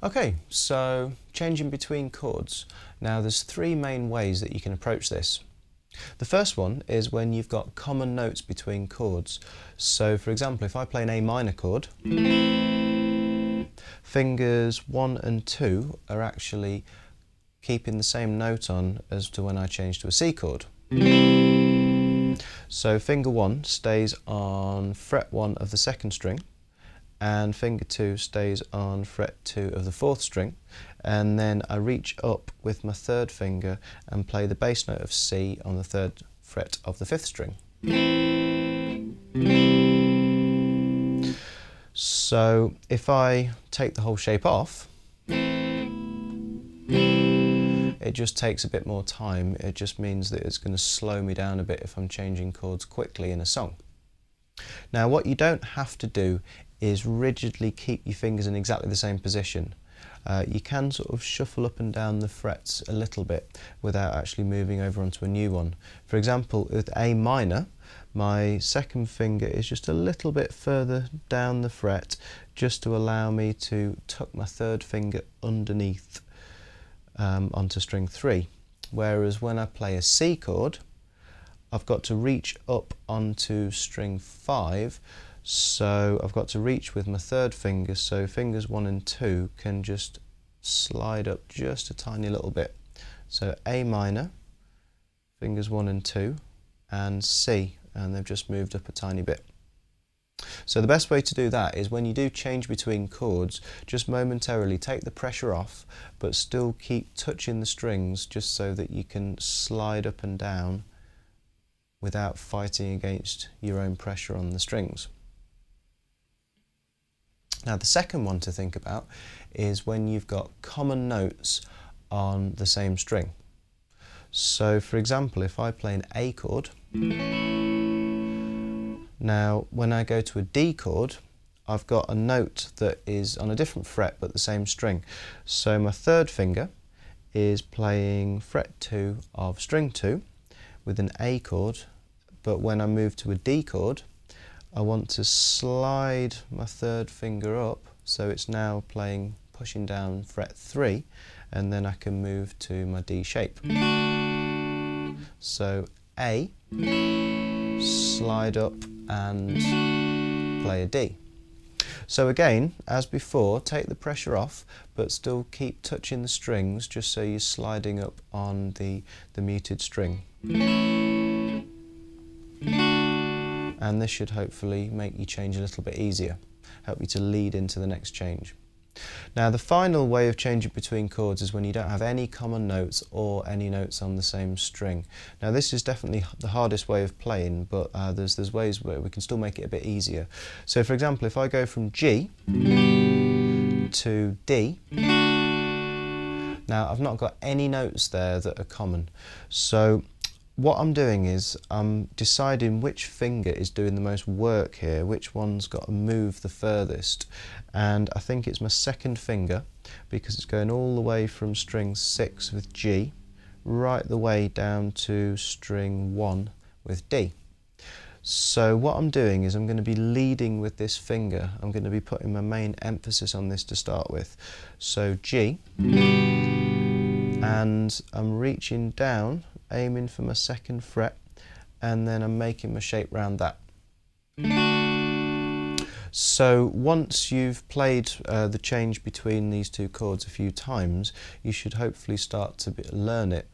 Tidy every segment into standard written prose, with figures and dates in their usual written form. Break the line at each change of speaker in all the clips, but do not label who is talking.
Okay, so changing between chords. Now there's three main ways that you can approach this. The first one is when you've got common notes between chords. So for example, if I play an A minor chord, fingers 1 and 2 are actually keeping the same note on as to when I change to a C chord. So finger 1 stays on fret 1 of the second string, and finger 2 stays on fret 2 of the fourth string, and then I reach up with my third finger and play the bass note of C on the third fret of the fifth string. So if I take the whole shape off, it just takes a bit more time. It just means that it's going to slow me down a bit if I'm changing chords quickly in a song. Now what you don't have to do is rigidly keep your fingers in exactly the same position. You can sort of shuffle up and down the frets a little bit without actually moving over onto a new one. For example, with A minor, my second finger is just a little bit further down the fret, just to allow me to tuck my third finger underneath onto string 3. Whereas when I play a C chord, I've got to reach up onto string 5, so I've got to reach with my third finger, so fingers 1 and 2 can just slide up just a tiny little bit. So A minor, fingers 1 and 2, and C, and they've just moved up a tiny bit. So the best way to do that is when you do change between chords, just momentarily take the pressure off, but still keep touching the strings just so that you can slide up and down without fighting against your own pressure on the strings. Now the second one to think about is when you've got common notes on the same string. So for example, if I play an A chord, now when I go to a D chord, I've got a note that is on a different fret but the same string. So my third finger is playing fret 2 of string 2 with an A chord, but when I move to a D chord, I want to slide my third finger up, so it's now pushing down fret 3, and then I can move to my D shape. So A, slide up and play a D. So again, as before, take the pressure off, but still keep touching the strings just so you're sliding up on the muted string. And this should hopefully make you change a little bit easier, help you to lead into the next change. Now the final way of changing between chords is when you don't have any common notes or any notes on the same string. Now this is definitely the hardest way of playing, but there's ways where we can still make it a bit easier. So for example, if I go from G to D, now I've not got any notes there that are common. So what I'm doing is I'm deciding which finger is doing the most work here, which one's got to move the furthest, and I think it's my second finger because it's going all the way from string 6 with G right the way down to string 1 with D. So what I'm doing is I'm going to be leading with this finger. I'm going to be putting my main emphasis on this to start with. So G, and I'm reaching down, aiming for my second fret, and then I'm making my shape round that. So once you've played the change between these two chords a few times, you should hopefully start to learn it,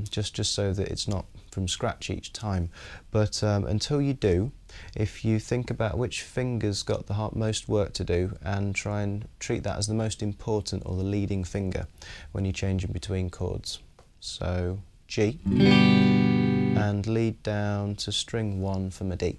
just so that it's not from scratch each time. But until you do, if you think about which finger's got the most work to do and try and treat that as the most important or the leading finger when you're changing between chords. So G, and lead down to string 1 for my D.